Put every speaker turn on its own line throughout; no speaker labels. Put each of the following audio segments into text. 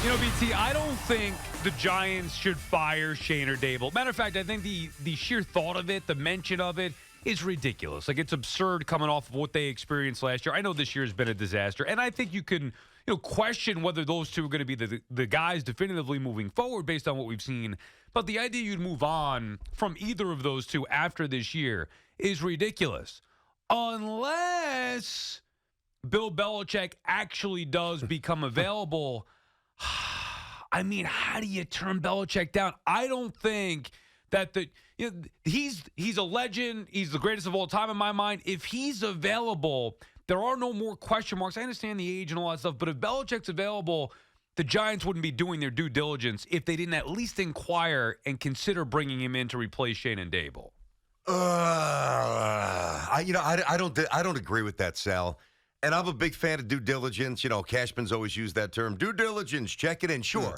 BT, I don't think the Giants should fire Shane or Daboll. Matter of fact, I think the sheer thought of it, the mention of it, is ridiculous. Like, it's absurd coming off of what they experienced last year. I know this year has been a disaster, and I think you can question whether those two are going to be the guys definitively moving forward based on what we've seen. But the idea you'd move on from either of those two after this year is ridiculous. Unless Bill Belichick actually does become available. I mean, how do you turn Belichick down? I don't think that he's a legend. He's the greatest of all time in my mind. If he's available, there are no more question marks. I understand the age and all that stuff, but if Belichick's available, the Giants wouldn't be doing their due diligence if they didn't at least inquire and consider bringing him in to replace Shane and Daboll.
I don't agree with that, Sal. And I'm a big fan of due diligence. Cashman's always used that term. Due diligence, check it in, sure.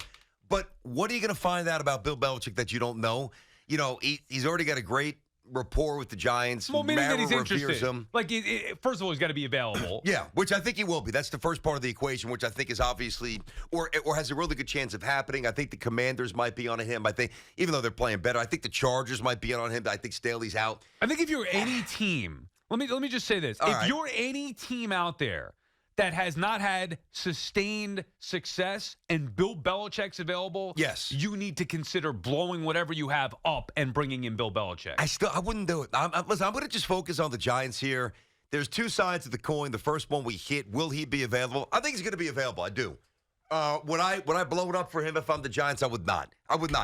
But what are you going to find out about Bill Belichick that you don't know? He's already got a great rapport with the Giants.
Well, meaning that he's
reveres
interested.
him.
Like, first of all, he's got to be available.
Yeah, which I think he will be. That's the first part of the equation, which I think is obviously or has a really good chance of happening. I think the Commanders might be on him. I think, even though they're playing better, I think the Chargers might be on him. I think Staley's out.
I think if you're any team, let me just say this. If you're any team out there that has not had sustained success and Bill Belichick's available,
yes,
you need to consider blowing whatever you have up and bringing in Bill Belichick.
I wouldn't do it. Listen, I'm going to just focus on the Giants here. There's two sides of the coin. The first one we hit, will he be available? I think he's going to be available. I do. Would I blow it up for him if I'm the Giants? I would not.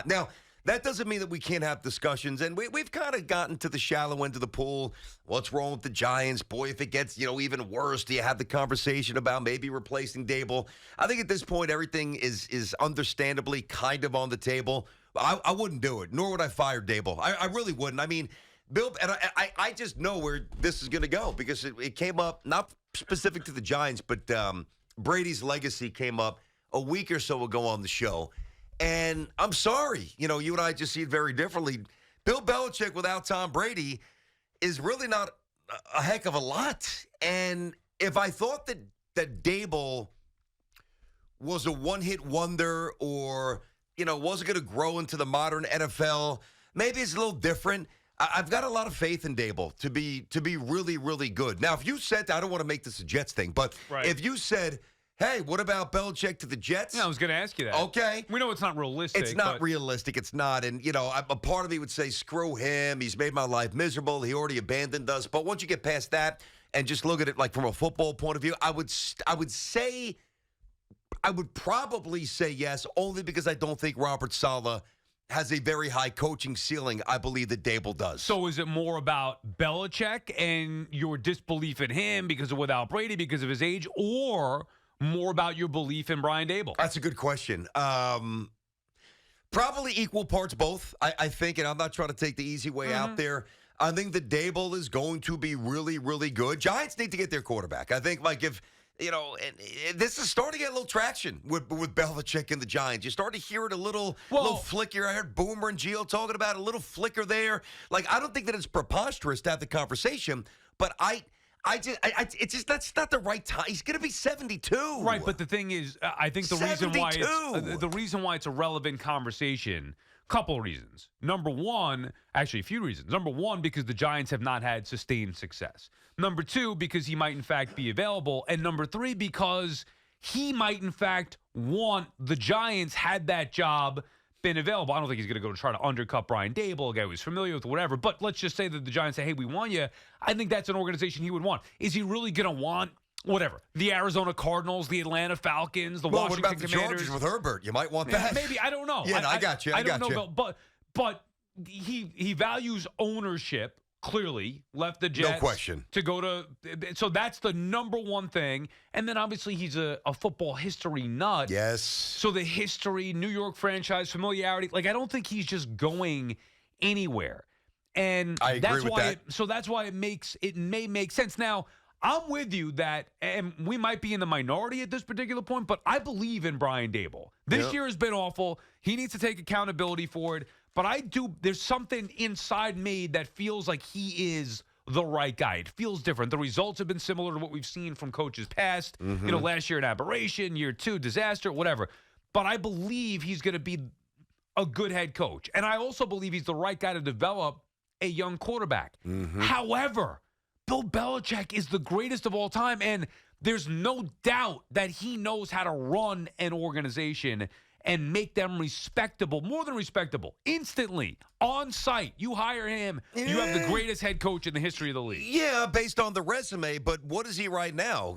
Now, that doesn't mean that we can't have discussions, and we've kind of gotten to the shallow end of the pool. What's wrong with the Giants? Boy, if it gets even worse, do you have the conversation about maybe replacing Daboll? I think at this point everything is understandably kind of on the table. I wouldn't do it, nor would I fire Daboll. I really wouldn't. I mean, Bill, and I just know where this is going to go because it came up, not specific to the Giants, but Brady's legacy came up a week or so ago on the show. And I'm sorry, you and I just see it very differently. Bill Belichick without Tom Brady is really not a heck of a lot. And if I thought that Daboll was a one-hit wonder or, wasn't going to grow into the modern NFL, maybe it's a little different. I've got a lot of faith in Daboll to be really, really good. Now, if you said, I don't want to make this a Jets thing, but if you said, hey, what about Belichick to the Jets?
Yeah, I was going to ask you that.
Okay.
We know it's not realistic.
It's not realistic. It's not. And, a part of me would say, screw him. He's made my life miserable. He already abandoned us. But once you get past that and just look at it like from a football point of view, I would probably say yes, only because I don't think Robert Saleh has a very high coaching ceiling. I believe that Daboll does.
So is it more about Belichick and your disbelief in him because of without Brady, because of his age, or more about your belief in Brian Daboll?
That's a good question. Probably equal parts both, I think, and I'm not trying to take the easy way out there. I think that Daboll is going to be really, really good. Giants need to get their quarterback. I think, if this is starting to get a little traction with Belichick and the Giants. You start to hear it a little flicker. I heard Boomer and Gio talking about a little flicker there. I don't think that it's preposterous to have the conversation, but it's just that's not the right time. He's going to be 72.
Right, but the thing is, I think the reason why it's a relevant conversation, couple of reasons. Number one, actually a few reasons. Number one, because the Giants have not had sustained success. Number two, because he might in fact be available. And number three, because he might in fact want the Giants had that job been available. I don't think he's going to go to try to undercut Brian Daboll, a guy who's familiar with whatever. But let's just say that the Giants say, hey, we want you. I think that's an organization he would want. Is he really going to want whatever? The Arizona Cardinals, the Atlanta Falcons, the Washington
what about
Commanders?
The Chargers with Herbert? You might want that.
Maybe. I don't know.
Yeah, I got you.
I don't know. But he values ownership. Clearly, left the Jets.
No question.
To go to, so that's the number one thing. And then obviously he's a football history nut.
Yes.
So the history, New York franchise, familiarity. I don't think he's just going anywhere. And
I agree with that.
So that's why it may make sense. Now, I'm with you that, and we might be in the minority at this particular point, but I believe in Brian Daboll. This year has been awful. He needs to take accountability for it. But there's something inside me that feels like he is the right guy. It feels different. The results have been similar to what we've seen from coaches past. Last year an aberration, year two disaster, whatever. but I believe he's going to be a good head coach. And I also believe he's the right guy to develop a young quarterback. However, Bill Belichick is the greatest of all time, and there's no doubt that he knows how to run an organization and make them respectable, more than respectable, instantly, on site. You hire him, you have the greatest head coach in the history of the league.
Yeah, based on the resume, but what is he right now?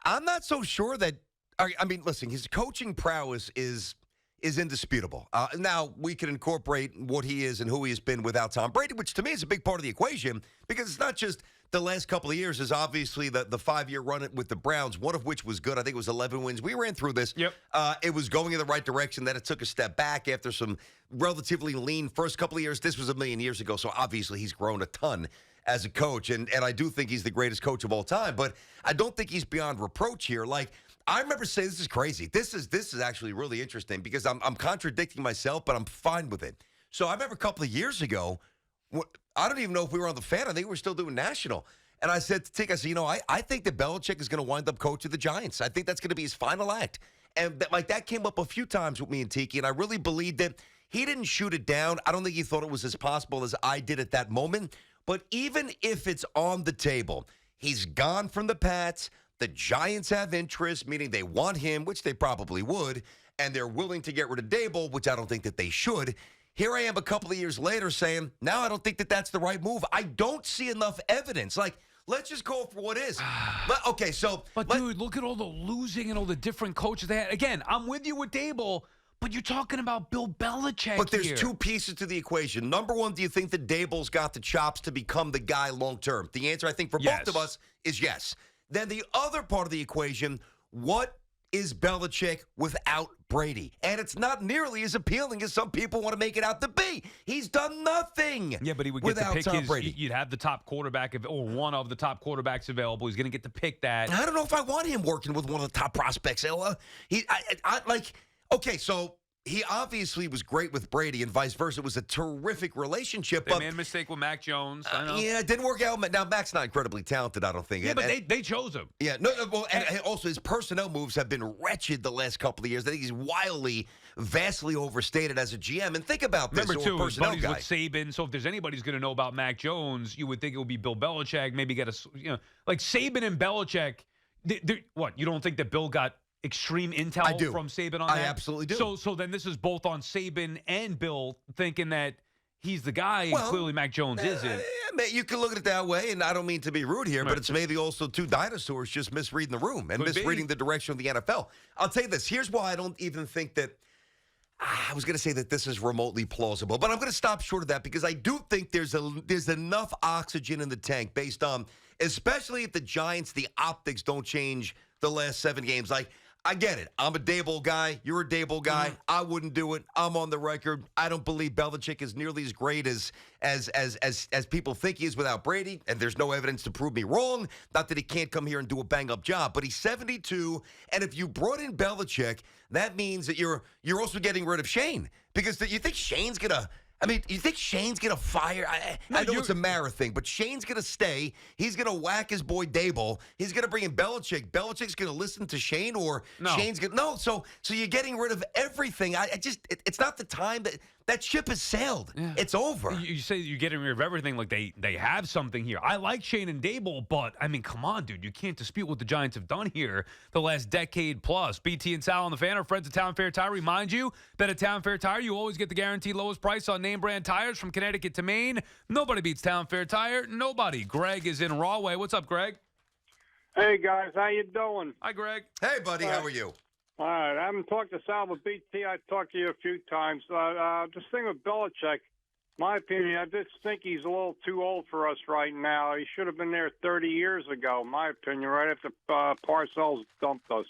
I'm not so sure that. I mean, listen, his coaching prowess is indisputable. Now, we can incorporate what he is and who he has been without Tom Brady, which to me is a big part of the equation, because it's not just the last couple of years. Is obviously the 5-year run with the Browns, one of which was good. I think it was 11 wins. We ran through this.
Yep.
It was going in the right direction. Then it took a step back after some relatively lean first couple of years. This was a million years ago, so obviously he's grown a ton as a coach, and I do think he's the greatest coach of all time, but I don't think he's beyond reproach here. Like, I remember saying, this is crazy. This is actually really interesting because I'm contradicting myself, but I'm fine with it. So I remember a couple of years ago, I don't even know if we were on the fan. I think we were still doing national. And I said to Tick, I said, I think that Belichick is going to wind up coaching the Giants. I think that's going to be his final act. And that came up a few times with me and Tiki, and I really believed that he didn't shoot it down. I don't think he thought it was as possible as I did at that moment. But even if it's on the table, he's gone from the Pats. The Giants have interest, meaning they want him, which they probably would, and they're willing to get rid of Daboll, which I don't think that they should. Here I am a couple of years later saying, now I don't think that that's the right move. I don't see enough evidence. Like, let's just go for what is. Okay, so.
But, dude, look at all the losing and all the different coaches they had. Again, I'm with you with Daboll, but you're talking about Bill Belichick.
But there's two pieces to the equation. Number one, do you think that Daboll's got the chops to become the guy long term? The answer, I think, for both of us is yes. Then the other part of the equation, what is Belichick without Brady? And it's not nearly as appealing as some people want to make it out to be. He's done nothing.
Yeah, but he would get to pick
Tom Brady.
You'd have the top quarterback or one of the top quarterbacks available. He's going to get to pick that.
I don't know if I want him working with one of the top prospects. Okay, so he obviously was great with Brady and vice versa. It was a terrific relationship.
They made a mistake with Mac Jones. I know.
Yeah, it didn't work out. Now, Mac's not incredibly talented, I don't think.
Yeah, but they chose him.
Yeah, and also his personnel moves have been wretched the last couple of years. I think he's vastly overstated as a GM. And think about this.
Remember, too, his buddies with Saban. So if there's anybody who's going to know about Mac Jones, you would think it would be Bill Belichick. Maybe get like Saban and Belichick. What, you don't think that Bill got extreme intel from Saban on that?
I absolutely do.
So then this is both on Saban and Bill thinking that he's the guy, and clearly Mac Jones isn't.
You can look at it that way, and I don't mean to be rude here, but it's maybe also two dinosaurs just misreading the room and misreading the direction of the NFL. I'll tell you this. Here's why I don't even think that I was going to say that this is remotely plausible, but I'm going to stop short of that because I do think there's enough oxygen in the tank based on, especially if the Giants, the optics don't change the last 7 games. Like, I get it. I'm a Daboll guy. You're a Daboll guy. I wouldn't do it. I'm on the record. I don't believe Belichick is nearly as great as people think he is without Brady, and there's no evidence to prove me wrong. Not that he can't come here and do a bang-up job, but he's 72, and if you brought in Belichick, that means that you're also getting rid of Shane, because you think Shane's going to you think Shane's going to fire? I know it's a Mara thing, but Shane's going to stay. He's going to whack his boy Daboll. He's going to bring in Belichick. Belichick's going to listen to Shane, or Shane's going to... No, so you're getting rid of everything. It's not the time that ship has sailed. Yeah. It's over.
You say you're getting rid of everything like they have something here. I like Shane and Daboll, but, come on, dude. You can't dispute what the Giants have done here the last decade plus. BT and Sal on the Fan are friends of Town Fair Tire. Remind you that at Town Fair Tire, you always get the guaranteed lowest price on name brand tires from Connecticut to Maine. Nobody beats Town Fair Tire. Nobody. Greg is in Rahway. What's up, Greg?
Hey, guys. How you doing?
Hi, Greg.
Hey, buddy. How are you?
All right. I haven't talked to Sal, but BT, I talked to you a few times. This thing with Belichick, my opinion, I just think he's a little too old for us right now. He should have been there 30 years ago, my opinion, right after Parcells dumped us.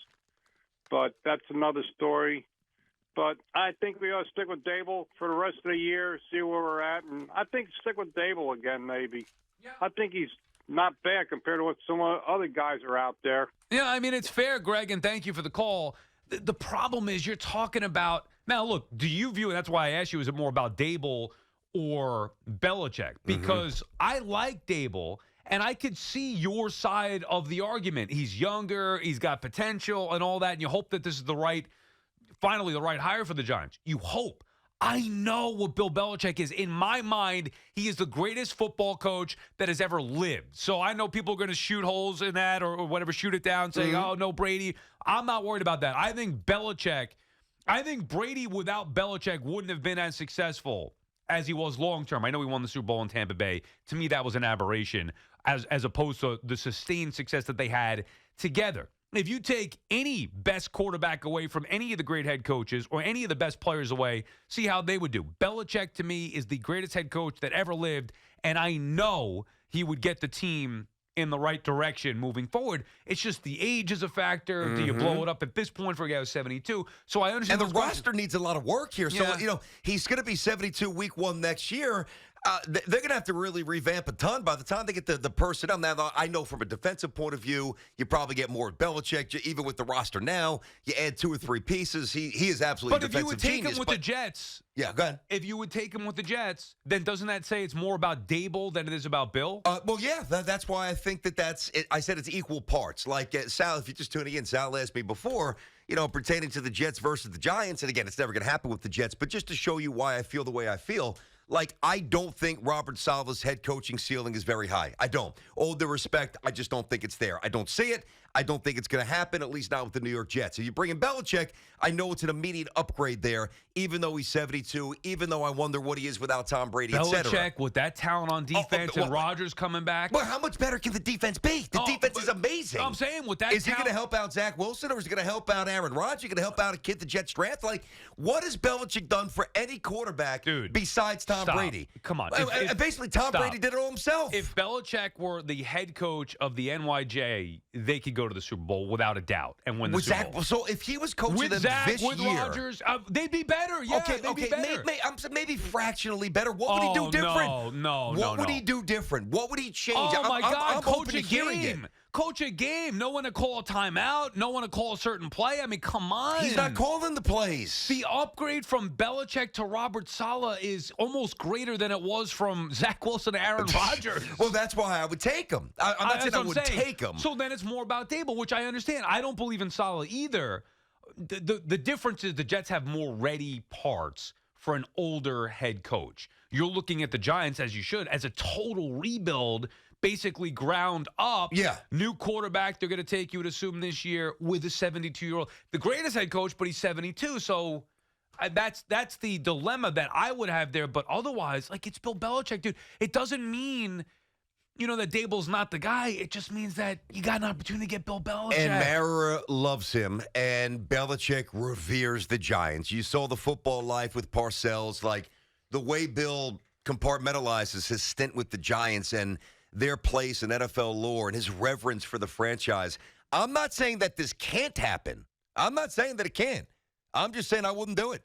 But that's another story. But I think we ought to stick with Daboll for the rest of the year, see where we're at. And I think stick with Daboll again, maybe. Yeah. I think he's not bad compared to what some other guys are out there.
Yeah, it's fair, Greg, and thank you for the call. The problem is you're talking about – now, look, do you view – and that's why I asked you, is it more about Daboll or Belichick? Because I like Daboll, and I could see your side of the argument. He's younger, he's got potential and all that, and you hope that this is the right finally the right hire for the Giants. You hope. I know what Bill Belichick is. In my mind, he is the greatest football coach that has ever lived. So I know people are going to shoot holes in that or whatever, shoot it down, saying, oh, no, Brady. I'm not worried about that. I think Brady without Belichick wouldn't have been as successful as he was long-term. I know he won the Super Bowl in Tampa Bay. To me, that was an aberration as opposed to the sustained success that they had together. If you take any best quarterback away from any of the great head coaches or any of the best players away, see how they would do. Belichick, to me, is the greatest head coach that ever lived, and I know he would get the team in the right direction moving forward. It's just the age is a factor. Do you blow it up at this point for a guy who's 72? So I understand.
And the roster needs a lot of work here. So, he's going to be 72 week one next year. They're going to have to really revamp a ton by the time they get the personnel. Now, I know from a defensive point of view, you probably get more at Belichick. Even with the roster now, you add 2 or 3 pieces. He is absolutely a defensive genius.
But if you would take him with the Jets.
Yeah, go ahead.
If you would take him with the Jets, then doesn't that say it's more about Daboll than it is about Bill?
Well, yeah, that's why I think that's it. I said it's equal parts. Like, Sal, if you're just tuning in, Sal asked me before, pertaining to the Jets versus the Giants. And again, it's never going to happen with the Jets. But just to show you why I feel the way I feel, like, I don't think Robert Saleh's head coaching ceiling is very high. I don't. All due respect, I just don't think it's there. I don't see it. I don't think it's going to happen, at least not with the New York Jets. If you bring in Belichick, I know it's an immediate upgrade there, even though he's 72, even though I wonder what he is without Tom Brady, etc.
Belichick, with that talent on defense and Rodgers coming back.
Well, how much better can the defense be? The defense is amazing.
I'm saying with that
Is he going to help out Zach Wilson, or is he going to help out Aaron Rodgers? Is he going to help out a kid the Jets draft? Like, what has Belichick done for any quarterback besides Tom Brady?
Come on.
Basically, Tom Brady did it all himself.
If Belichick were the head coach of the NYJ, they could go to the Super Bowl without a doubt and win the Super Bowl.
So if he was coaching
with
them
Zach,
this
with
year,
Rodgers, they'd be better. Yeah, they'd be better.
Maybe fractionally better. What would he do different?
No.
What would he do different? What would he change?
Oh, my God.
I'm
Coach
open
a
to hearing it.
game. Coach a game. No one to call a timeout. No one to call a certain play. I mean, come on.
He's not calling the plays.
The upgrade from Belichick to Robert Saleh is almost greater than it was from Zach Wilson to Aaron Rodgers.
Well, that's why I would take him. I'm not saying I would take him.
So then it's more about Daboll, which I understand. I don't believe in Saleh either. The difference is the Jets have more ready parts for an older head coach. You're looking at the Giants, as you should, as a total rebuild, basically ground up.
Yeah.
New quarterback they're going to take, you would assume, this year with a 72-year-old. The greatest head coach, but he's 72. So that's the dilemma that I would have there. But otherwise, like, it's Bill Belichick, dude. It doesn't mean, that Daboll's not the guy. It just means that you got an opportunity to get Bill Belichick.
And Mara loves him, and Belichick reveres the Giants. You saw the football life with Parcells, like the way Bill compartmentalizes his stint with the Giants and their place in NFL lore and his reverence for the franchise. I'm not saying that this can't happen. I'm not saying that it can't. I'm just saying I wouldn't do it.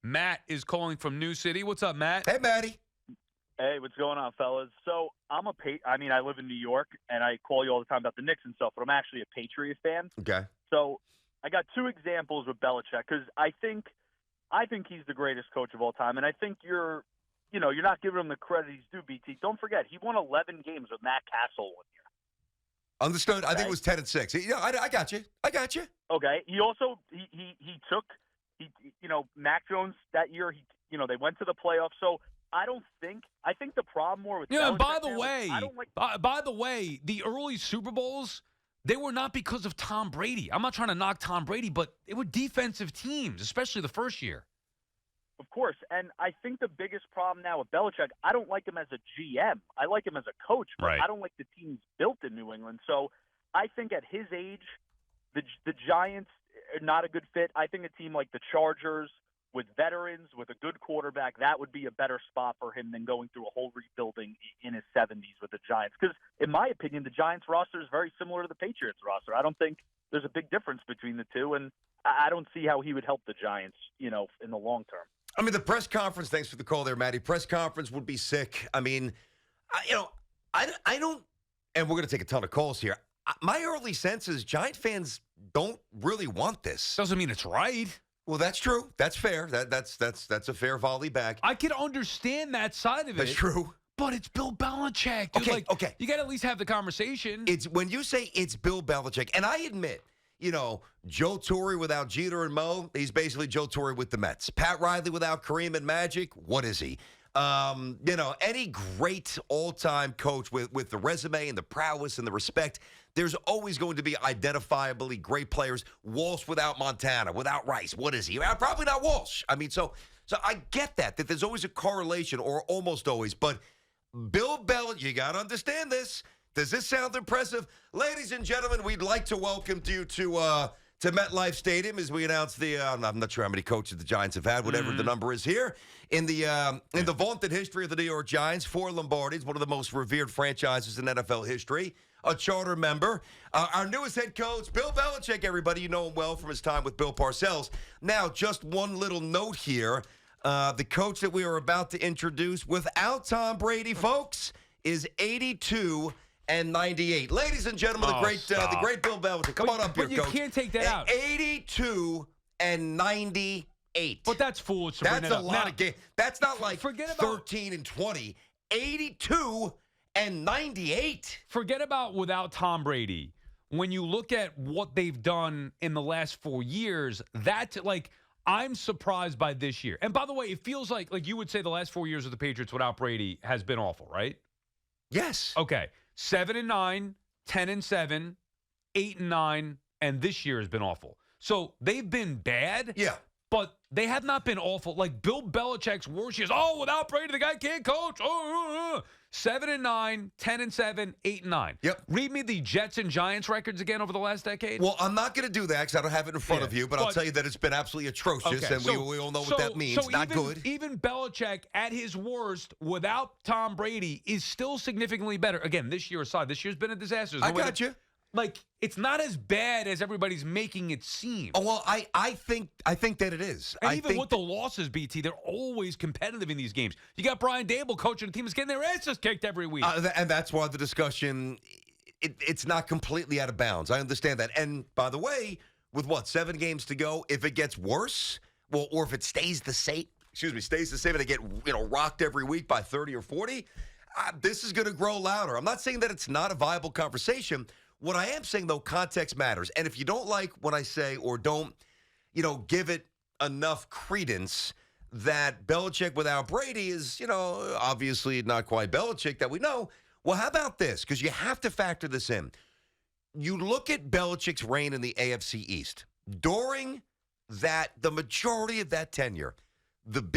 Matt is calling from New City. What's up, Matt?
Hey, Matty.
Hey, what's going on, fellas? So I live in New York, and I call you all the time about the Knicks and stuff, but I'm actually a Patriot fan.
Okay.
So I got 2 examples with Belichick because I think he's the greatest coach of all time, and I think you're not giving him the credit he's due, BT. Don't forget, he won 11 games with Matt Castle 1 year.
Understood. I think it was 10-6. Yeah, I got you.
Okay. He also he took Mac Jones that year. They went to the playoffs. So I think the problem more with Belichick
by the way, the early Super Bowls, they were not because of Tom Brady. I'm not trying to knock Tom Brady, but they were defensive teams, especially the first year.
Of course, and I think the biggest problem now with Belichick, I don't like him as a GM. I like him as a coach, but I don't like the teams built in New England. So I think at his age, the Giants are not a good fit. I think a team like the Chargers with veterans, with a good quarterback, that would be a better spot for him than going through a whole rebuilding in his 70s with the Giants. Because in my opinion, the Giants roster is very similar to the Patriots roster. I don't think there's a big difference between the two, and I don't see how he would help the Giants, in the long term.
I mean, the press conference, thanks for the call there, Matty. Press conference would be sick. I mean, I don't, and we're going to take a ton of calls here. My early sense is Giant fans don't really want this.
Doesn't mean it's right.
Well, that's true. That's fair. That's a fair volley back.
I can understand that side of it.
That's true.
But it's Bill Belichick. Dude.
Okay.
You got to at least have the conversation.
It's when you say it's Bill Belichick, and I admit, Joe Torre without Jeter and Mo, he's basically Joe Torre with the Mets. Pat Riley without Kareem and Magic, what is he? Any great all-time coach with the resume and the prowess and the respect, there's always going to be identifiably great players. Walsh without Montana, without Rice, what is he? Probably not Walsh. I mean, so I get that there's always a correlation, or almost always, but Bill Belichick, you got to understand this. Does this sound impressive? Ladies and gentlemen, we'd like to welcome you to MetLife Stadium as we announce the I'm not sure how many coaches the Giants have had, whatever the number is here. In the vaunted history of the New York Giants, 4 Lombardis, one of the most revered franchises in NFL history, a charter member. Our newest head coach, Bill Belichick, everybody. You know him well from his time with Bill Parcells. Now, just one little note here. The coach that we are about to introduce, without Tom Brady, folks, is 82 and 98. Ladies and gentlemen, the great Bill Belichick. Come on up here,
Coach.
Coach.
But you can't take that out.
82 and 98.
But that's foolish to bring
That's
that
a
up.
lot
Now,
of games. That's not like
forget about-
13 and 20. 82 and 98.
Forget about without Tom Brady. When you look at what they've done in the last 4 years, I'm surprised by this year. And by the way, it feels like you would say the last 4 years of the Patriots without Brady has been awful, right?
Yes.
Okay. 7-9, 10-7, 8-9, and this year has been awful. So they've been bad.
Yeah.
But they have not been awful. Like Bill Belichick's worst years. Without Brady, the guy can't coach. 7-9, 10-7, 8-9.
Yep.
Read me the Jets and Giants records again over the last decade.
Well, I'm not going to do that because I don't have it in front of you, but I'll tell you that it's been absolutely atrocious,
Okay,
and we all know what that means. Not good.
Even Belichick, at his worst, without Tom Brady, is still significantly better. Again, this year aside, this year's been a disaster.
I got you.
It's not as bad as everybody's making it seem.
Oh, well, I think that it is.
And even with the losses, BT, they're always competitive in these games. You got Brian Daboll coaching a team that's getting their asses kicked every week.
And that's why the discussion, it's not completely out of bounds. I understand that. And by the way, with 7 games to go, if it gets worse, or if it stays the same, and they get rocked every week by 30 or 40, this is going to grow louder. I'm not saying that it's not a viable conversation. What I am saying, though, context matters. And if you don't like what I say or don't, give it enough credence that Belichick without Brady is, obviously not quite Belichick that we know, well, how about this? Because you have to factor this in. You look at Belichick's reign in the AFC East. During the majority of that tenure,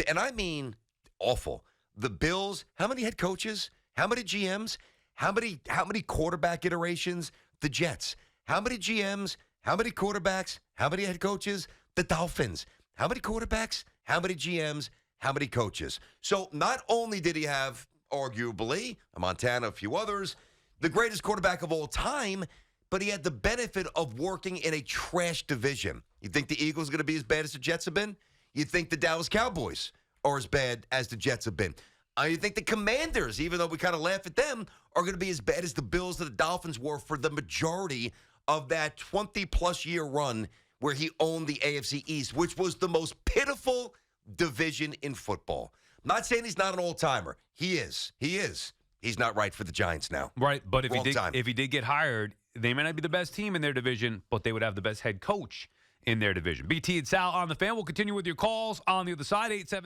and I mean awful, the Bills, how many head coaches? How many GMs? How many quarterback iterations? The Jets. How many GMs? How many quarterbacks? How many head coaches? The Dolphins. How many quarterbacks? How many GMs? How many coaches? So not only did he have, arguably, a Montana, a few others, the greatest quarterback of all time, but he had the benefit of working in a trash division. You think the Eagles are going to be as bad as the Jets have been? You think the Dallas Cowboys are as bad as the Jets have been? You think the Commanders, even though we kind of laugh at them, are going to be as bad as the Bills and the Dolphins were for the majority of that 20-plus year run where he owned the AFC East, which was the most pitiful division in football. I'm not saying he's not an all-timer. He is. He's not right for the Giants now.
Right, but if he did get hired, they may not be the best team in their division, but they would have the best head coach in their division. BT and Sal on the Fan. We'll continue with your calls on the other side, 877.